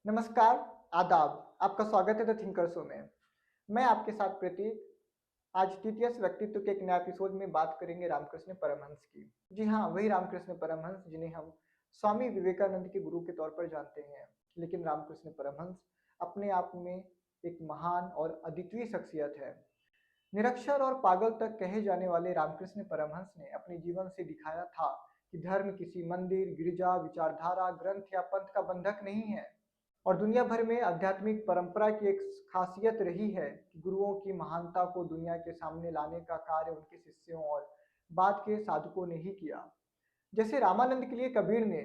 नमस्कार, आदाब। आपका स्वागत है द थिंकर शो में। मैं आपके साथ प्रतीक। आज टीटीएस व्यक्तित्व के एक नए एपिसोड में बात करेंगे रामकृष्ण परमहंस की। जी हाँ, वही रामकृष्ण परमहंस जिन्हें हम स्वामी विवेकानंद के गुरु के तौर पर जानते हैं। लेकिन रामकृष्ण परमहंस अपने आप में एक महान और अद्वितीय शख्सियत है। निरक्षर और पागल तक कहे जाने वाले रामकृष्ण परमहंस ने अपने जीवन से दिखाया था कि धर्म किसी मंदिर, गिरजा, विचारधारा, ग्रंथ या पंथ का बंधक नहीं है। और दुनिया भर में आध्यात्मिक परंपरा की एक खासियत रही है कि गुरुओं की महानता को दुनिया के सामने लाने का कार्य उनके शिष्यों और बाद के साधकों ने ही किया। जैसे रामानंद के लिए कबीर ने,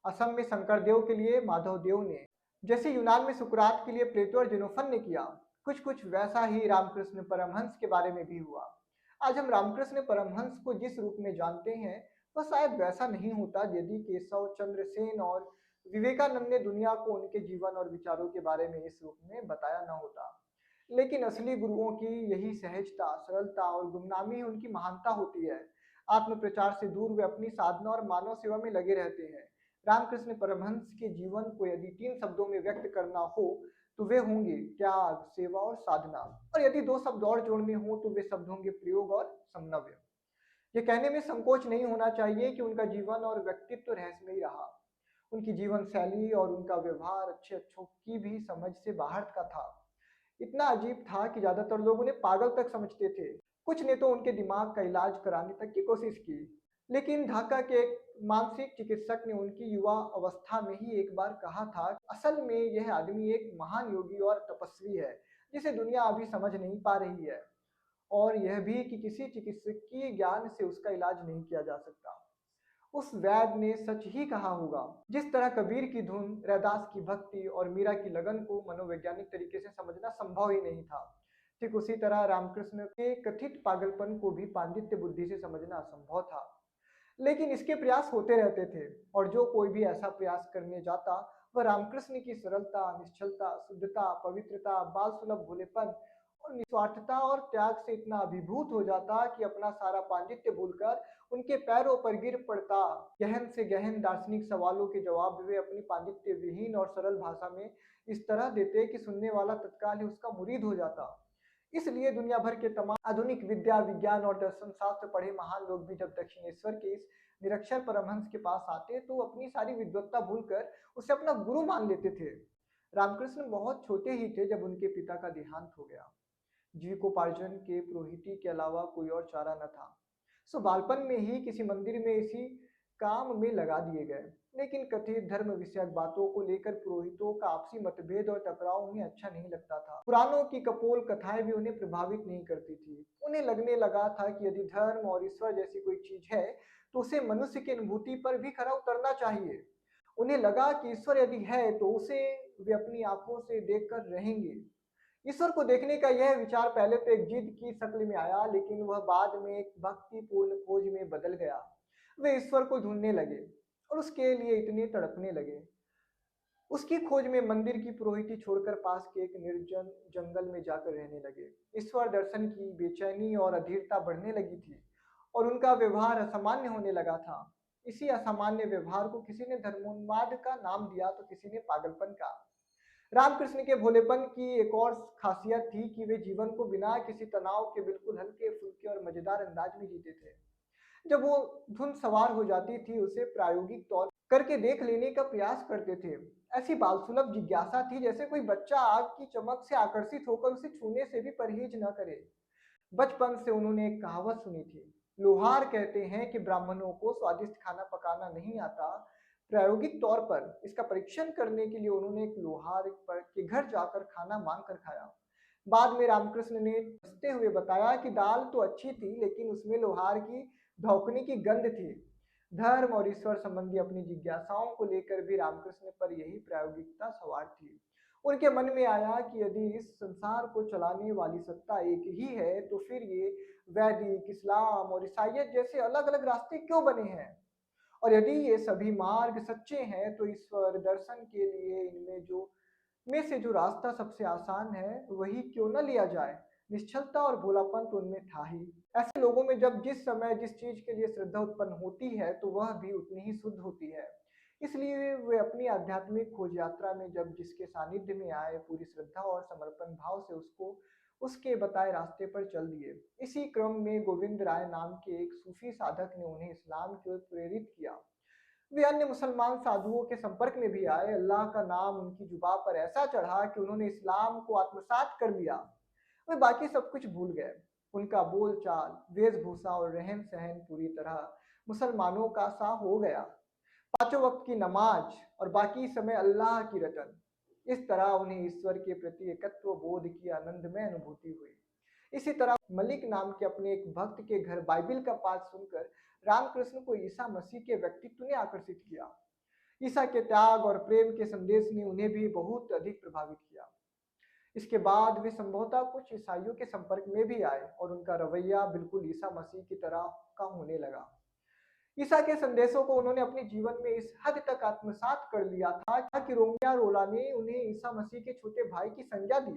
असम में शंकरदेव के लिए माधवदेव ने, जैसे यूनान में सुकरात के लिए प्लेटो और जेनोफन ने किया, कुछ कुछ वैसा ही रामकृष्ण परमहंस के बारे में भी हुआ। आज हम रामकृष्ण परमहंस को जिस रूप में जानते हैं वह शायद वैसा नहीं होता यदि केशव चंद्र सेन और विवेकानंद ने दुनिया को उनके जीवन और विचारों के बारे में इस रूप में बताया न होता। लेकिन असली गुरुओं की यही सहजता, सरलता और गुमनामी ही उनकी महानता होती है। आत्म प्रचार से दूर वे अपनी साधना और मानव सेवा में लगे रहते हैं। रामकृष्ण परमहंस के जीवन को यदि 3 शब्दों में व्यक्त करना हो तो वे होंगे त्याग, सेवा और साधना। और यदि 2 शब्द और जोड़ने हो तो वे शब्द होंगे प्रयोग और समन्वय। ये कहने में संकोच नहीं होना चाहिए कि उनका जीवन और व्यक्तित्व रहस्यमयी रहा। उनकी जीवन शैली और उनका व्यवहार अच्छे अच्छों की भी समझ से बाहर का था। इतना अजीब था कि ज्यादातर लोग उन्हें पागल तक समझते थे। कुछ ने तो उनके दिमाग का इलाज कराने तक की कोशिश की। लेकिन ढाका के एक मानसिक चिकित्सक ने उनकी युवा अवस्था में ही एक बार कहा था, असल में यह आदमी एक महान योगी और तपस्वी है जिसे दुनिया अभी समझ नहीं पा रही है। और यह भी कि किसी चिकित्सकीय ज्ञान से उसका इलाज नहीं किया जा सकता। उस वैद्य ने सच ही कहा होगा। जिस तरह कबीर की धुन, रैदास की भक्ति और मीरा की लगन को मनोवैज्ञानिक तरीके से समझना संभव ही नहीं था, ठीक उसी तरह रामकृष्ण के कथित पागलपन को भी पांडित्य बुद्धि से समझना असंभव था। लेकिन इसके प्रयास होते रहते थे और जो कोई भी ऐसा प्रयास करने जाता वह रामकृष्ण की सरलता, निश्चलता, शुद्धता, पवित्रता, बाल सुलभ भोलेपन और निस्वार्थता और त्याग से इतना अभिभूत हो जाता कि अपना सारा पांडित्य भूलकर उनके पैरों पर गिर पड़ता। गहन से गहन दार्शनिक सवालों के जवाब वे अपनी पांडित्य विहीन और सरल भाषा में इस तरह देते कि सुनने वाला तत्काल ही उसका मुरीद हो जाता। इसलिए दुनिया भर के तमाम आधुनिक विद्या, विज्ञान और दर्शन शास्त्र पढ़े महान लोग भी जब दक्षिणेश्वर के इस निरक्षर परमहंस के पास आते तो अपनी सारी विद्वत्ता भूलकर उसे अपना गुरु मान लेते थे। रामकृष्ण बहुत छोटे ही थे जब उनके पिता का देहांत हो गया। जीविकोपार्जन के पुरोहिती के अलावा कोई और चारा न था। सो बालपन में ही किसी मंदिर में इसी काम में लगा दिए गए। लेकिन कथित धर्म विषयक बातों को लेकर पुरोहितों का आपसी मतभेद और टकराव उन्हें अच्छा नहीं लगता था। पुराणों की कपोल कथाएं भी उन्हें प्रभावित नहीं करती थी। उन्हें लगने लगा था कि यदि धर्म और ईश्वर जैसी कोई चीज है तो उसे मनुष्य की अनुभूति पर भी खरा उतरना चाहिए। उन्हें लगा कि ईश्वर यदि है तो उसे वे अपनी आंखों से देखकर रहेंगे। ईश्वर को देखने का यह विचार पहले तो एक जिद की शक्ल में आया, लेकिन वह बाद में एक भक्तिपूर्ण खोज में बदल गया। वे ईश्वर को ढूंढने लगे और उसके लिए इतने तड़पने लगे। उसकी खोज में मंदिर की पुरोहिती छोड़कर पास के एक निर्जन जंगल में जाकर रहने लगे। ईश्वर दर्शन की बेचैनी और अधीरता बढ़ने लगी थी और उनका व्यवहार असामान्य होने लगा था। इसी असामान्य व्यवहार को किसी ने धर्मोन्माद का नाम दिया तो किसी ने पागलपन का। रामकृष्ण के भोलेपन की एक और खासियत थी कि वे जीवन को बिना किसी तनाव के बिल्कुल हल्के फुल्के और मजेदार अंदाज में जीते थे। जब वो धुन सवार हो जाती थी उसे प्रायोगिक तौर करके देख लेने का प्रयास करते थे। ऐसी बालसुलभ जिज्ञासा थी जैसे कोई बच्चा आग की चमक से आकर्षित होकर उसे छूने से भी परहेज न करे। बचपन से उन्होंने एक कहावत सुनी थी, लोहार कहते हैं कि ब्राह्मणों को स्वादिष्ट खाना पकाना नहीं आता। प्रायोगिक तौर पर इसका परीक्षण करने के लिए उन्होंने एक लोहार पर के घर जाकर खाना मांग कर खाया। बाद में रामकृष्ण ने हंसते हुए बताया कि दाल तो अच्छी थी लेकिन उसमें लोहार की धौकने की गंध थी। धर्म और ईश्वर संबंधी अपनी जिज्ञासाओं को लेकर भी रामकृष्ण पर यही प्रायोगिकता सवार थी। उनके मन में आया कि यदि इस संसार को चलाने वाली सत्ता एक ही है तो फिर ये वैदिक, इस्लाम और ईसाइयत जैसे अलग अलग रास्ते क्यों बने हैं। और यदि ये सभी मार्ग सच्चे हैं तो ईश्वर दर्शन के लिए इनमें जो में से जो रास्ता सबसे आसान है वही क्यों न लिया जाए। निश्चलता और भोलापन तो उनमें था ही। ऐसे लोगों में जब जिस समय जिस चीज के लिए श्रद्धा उत्पन्न होती है तो वह भी उतनी ही शुद्ध होती है। इसलिए वे अपनी आध्यात्मिक खोज यात्रा में जब जिसके सानिध्य में आए, पूरी श्रद्धा और समर्पण भाव से उसको उसके बताए रास्ते पर चल दिए। इसी क्रम में गोविंद राय नाम के एक सूफी साधक ने उन्हें इस्लाम की ओर प्रेरित किया। वे अन्य मुसलमान साधुओं के संपर्क में भी आए। अल्लाह का नाम उनकी जुबान पर ऐसा चढ़ा कि उन्होंने इस्लाम को आत्मसात कर लिया। वे बाकी सब कुछ भूल गए। उनका बोलचाल, वेशभूषा और रहन सहन पूरी तरह मुसलमानों का सा हो गया। पांचों वक्त की नमाज और बाकी समय अल्लाह की रटन। इस तरह उन्हें ईश्वर के प्रति एकत्व बोध की आनंदमय अनुभूति हुई। इसी तरह मलिक नाम के अपने एक भक्त के घर बाइबिल का पाठ सुनकर रामकृष्ण को ईसा मसीह के व्यक्तित्व ने आकर्षित किया। ईसा के त्याग और प्रेम के संदेश ने उन्हें भी बहुत अधिक प्रभावित किया। इसके बाद वे संभवतः कुछ ईसाइयों के संपर्क में भी आए और उनका रवैया बिल्कुल ईसा मसीह की तरह का होने लगा। ईसा के संदेशों को उन्होंने अपने जीवन में इस हद तक आत्मसात कर लिया था कि रोमिया रोला ने उन्हें ईसा मसीह के छोटे भाई की संज्ञा दी।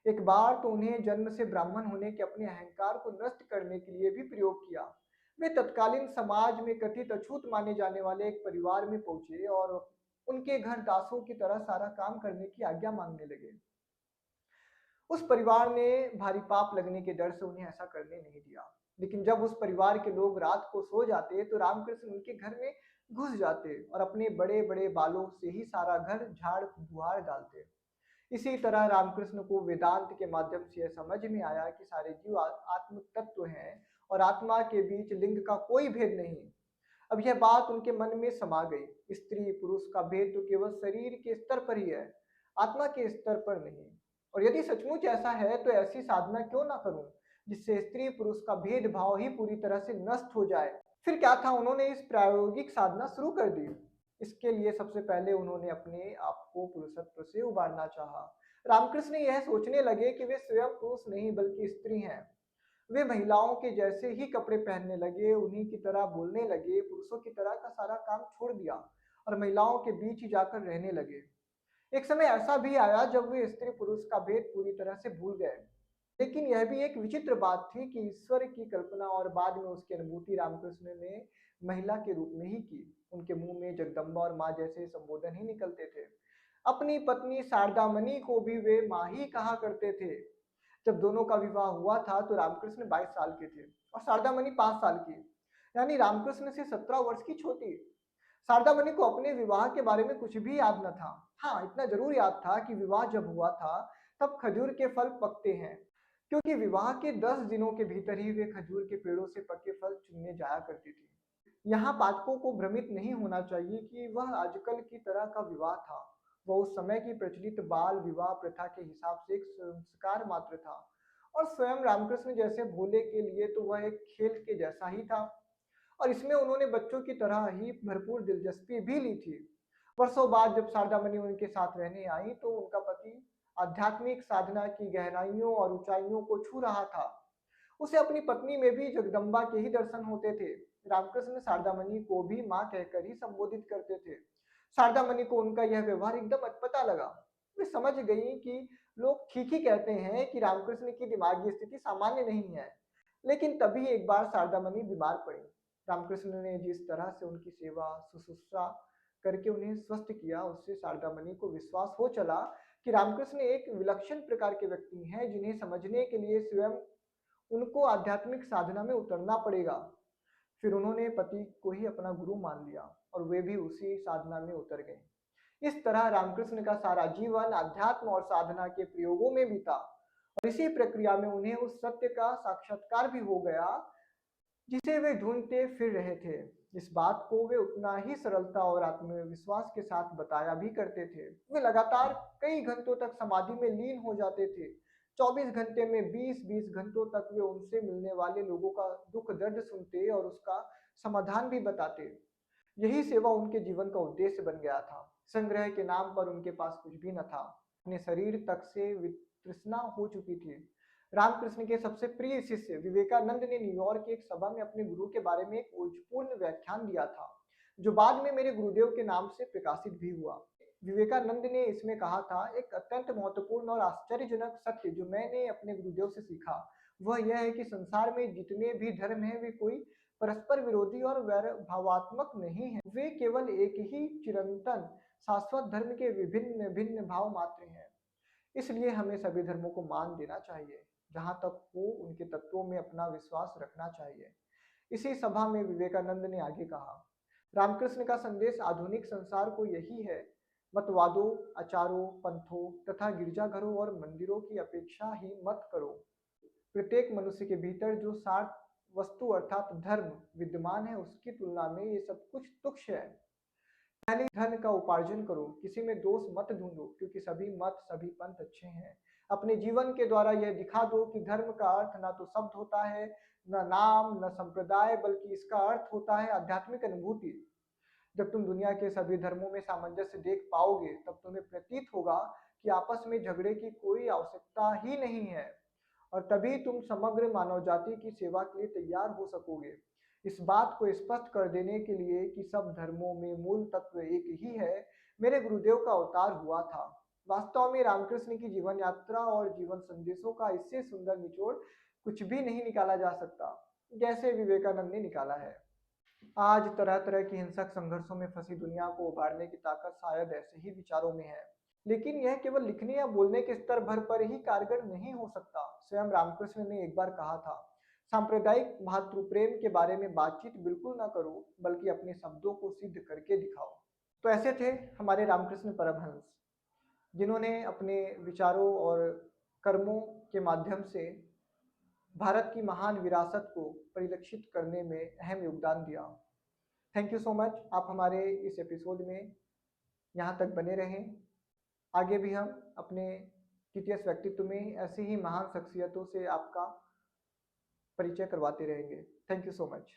एक बार तो उन्हें जन्म से ब्राह्मण होने के अपने अहंकार को नष्ट करने के लिए भी प्रयोग किया। वे तत्कालीन समाज में कथित अछूत माने जाने वाले एक परिवार में पहुंचे और उनके घर दासों की तरह सारा काम करने की आज्ञा मांगने लगे। उस परिवार ने भारी पाप लगने के डर से उन्हें ऐसा करने नहीं दिया। लेकिन जब उस परिवार के लोग रात को सो जाते तो रामकृष्ण उनके घर में घुस जाते और अपने बड़े बड़े बालों से ही सारा घर झाड़ बुहार डालते। इसी तरह रामकृष्ण को वेदांत के माध्यम से यह समझ में आया कि सारे जीव आत्म तत्व हैं और आत्मा के बीच लिंग का कोई भेद नहीं। अब यह बात उनके मन में समा गई। स्त्री पुरुष का भेद तो केवल शरीर के स्तर पर ही है, आत्मा के स्तर पर नहीं। और यदि सचमुच ऐसा है तो ऐसी साधना क्यों ना करूं जिससे स्त्री पुरुष का भेदभाव ही पूरी तरह से नष्ट हो जाए। फिर क्या था, उन्होंने इस प्रायोगिक साधना शुरू कर दी। इसके लिए सबसे पहले उन्होंने अपने आप को पुरुषत्व से उबारना चाहा। रामकृष्ण यह सोचने लगे कि वे स्वयं पुरुष नहीं बल्कि स्त्री हैं। वे महिलाओं के जैसे ही कपड़े पहनने लगे, उन्हीं की तरह बोलने लगे, पुरुषों की तरह का सारा काम छोड़ दिया और महिलाओं के बीच ही जाकर रहने लगे। एक समय ऐसा भी आया जब वे स्त्री पुरुष का भेद पूरी तरह से भूल गए। लेकिन यह भी एक विचित्र बात थी कि ईश्वर की कल्पना और बाद में उसकी अनुभूति रामकृष्ण ने महिला के रूप में ही की। उनके मुंह में जगदम्बा और माँ जैसे संबोधन ही निकलते थे। अपनी पत्नी शारदामणि को भी वे माँ ही कहा करते थे। जब दोनों का विवाह हुआ था तो रामकृष्ण 22 साल के थे और शारदामणि 5 साल की, यानी रामकृष्ण से 17 वर्ष की छोटी। शारदामणि को अपने विवाह के बारे में कुछ भी याद न था। हाँ, इतना जरूर याद था कि विवाह जब हुआ था तब खजूर के फल पकते हैं, क्योंकि विवाह के 10 दिनों के भीतर ही वे खजूर के पेड़ों से पके फल चुनने जाया करती थी। यहाँ पाठकों को भ्रमित नहीं होना चाहिए कि वह आजकल की तरह का विवाह था। वह उस समय की प्रचलित बाल विवाह प्रथा के हिसाब से एक संस्कार मात्र था और स्वयं रामकृष्ण जैसे भोले के लिए तो वह एक खेल के जैसा ही था। और इसमें उन्होंने बच्चों की तरह ही भरपूर दिलचस्पी भी ली थी। वर्षों बाद जब शारदामणि उनके साथ रहने आई तो उनका पति आध्यात्मिक साधना की गहराइयों और ऊंचाइयों को छू रहा था। उसे अपनी पत्नी में भी जगदम्बा के ही दर्शन होते थे। रामकृष्ण शारदामणि को भी माँ कहकर ही संबोधित करते थे। शारदामणि को उनका यह व्यवहार एकदम अटपटा लगा। वे समझ गई कि लोग ठीक ही कहते हैं कि रामकृष्ण की दिमागी स्थिति सामान्य नहीं है। लेकिन तभी एक बार शारदामणि बीमार पड़ी। रामकृष्ण ने जिस तरह से उनकी सेवा शुश्रूषा करके उन्हें स्वस्थ किया, उससे शारदामणि को विश्वास हो चला कि रामकृष्ण एक विलक्षण प्रकार के व्यक्ति हैं जिन्हें समझने के लिए स्वयं उनको आध्यात्मिक साधना में उतरना पड़ेगा। फिर उन्होंने पति को ही अपना गुरु मान लिया और वे भी उसी साधना में उतर गए। इस तरह रामकृष्ण का सारा जीवन अध्यात्म और साधना के प्रयोगों में बीता और इसी प्रक्रिया में उन्हें उस सत्य का साक्षात्कार भी हो गया जिसे वे ढूंढते फिर रहे थे। इस बात को वे उतना ही सरलता और आत्मविश्वास के साथ बताया भी करते थे। वे लगातार कई घंटों तक समाधि में लीन हो जाते थे। 24 घंटे में 20-20 घंटों तक वे उनसे मिलने वाले लोगों का दुख दर्द सुनते और उसका समाधान भी बताते। यही सेवा उनके जीवन का उद्देश्य बन गया था। संग्रह के नाम पर उनके पास कुछ भी न था। अपने शरीर तक से वितृष्णा हो चुकी थी। रामकृष्ण के सबसे प्रिय शिष्य विवेकानंद ने न्यूयॉर्क की एक सभा में अपने गुरु के बारे में एक ओजपूर्ण व्याख्यान दिया था, जो बाद में मेरे गुरुदेव के नाम से प्रकाशित भी हुआ। विवेकानंद ने इसमें कहा था, एक अत्यंत महत्वपूर्ण और आश्चर्यजनक सत्य जो मैंने अपने गुरुदेव से सीखा वह यह है कि संसार में जितने भी धर्म हैं वे कोई परस्पर विरोधी और वैर भावात्मक नहीं है। वे केवल एक ही चिरंतन शाश्वत धर्म के विभिन्न भिन्न भाव मात्र हैं। इसलिए हमें सभी धर्मों को मान देना चाहिए, जहाँ तक हो उनके तत्वों में अपना विश्वास रखना चाहिए। इसी सभा में विवेकानंद ने आगे कहा, रामकृष्ण का संदेश आधुनिक संसार को यही है, मतवादों, आचारों, पंथों तथा गिरजाघरों और मंदिरों की अपेक्षा ही मत करो। प्रत्येक मनुष्य के भीतर जो सार वस्तु अर्थात धर्म विद्यमान है, उसकी तुलना में ये सब कुछ तुच्छ है। पहले धन का उपार्जन करो, किसी में दोष मत ढूंढो, क्योंकि सभी मत सभी पंथ अच्छे हैं। अपने जीवन के द्वारा यह दिखा दो कि धर्म का अर्थ ना तो शब्द होता है, न नाम, न संप्रदाय, बल्कि इसका अर्थ होता है आध्यात्मिक अनुभूति। जब तुम दुनिया के सभी धर्मों में सामंजस्य देख पाओगे, तब तुम्हें प्रतीत होगा कि आपस में झगड़े की कोई आवश्यकता ही नहीं है, और तभी तुम समग्र मानव जाति की सेवा के लिए तैयार हो सकोगे। इस बात को स्पष्ट कर देने के लिए कि सब धर्मों में मूल तत्व एक ही है, मेरे गुरुदेव का अवतार हुआ था। वास्तव में रामकृष्ण की जीवन यात्रा और जीवन संदेशों का इससे सुंदर निचोड़ कुछ भी नहीं निकाला जा सकता, जैसे विवेकानंद ने निकाला है। आज तरह तरह की हिंसक संघर्षों में फंसी दुनिया को उबारने की ताकत शायद ऐसे ही विचारों में है, लेकिन यह केवल लिखने या बोलने के स्तर भर पर ही कारगर नहीं हो सकता। स्वयं रामकृष्ण ने एक बार कहा था, सांप्रदायिक भातृप्रेम के बारे में बातचीत बिल्कुल ना करो, बल्कि अपने शब्दों को सिद्ध करके दिखाओ। तो ऐसे थे हमारे रामकृष्ण परमहंस, जिन्होंने अपने विचारों और कर्मों के माध्यम से भारत की महान विरासत को परिलक्षित करने में अहम योगदान दिया। थैंक यू सो मच, आप हमारे इस एपिसोड में यहाँ तक बने रहें। आगे भी हम अपने टीटीएस व्यक्तित्व में ऐसी ही महान शख्सियतों से आपका परिचय करवाते रहेंगे। Thank you so much.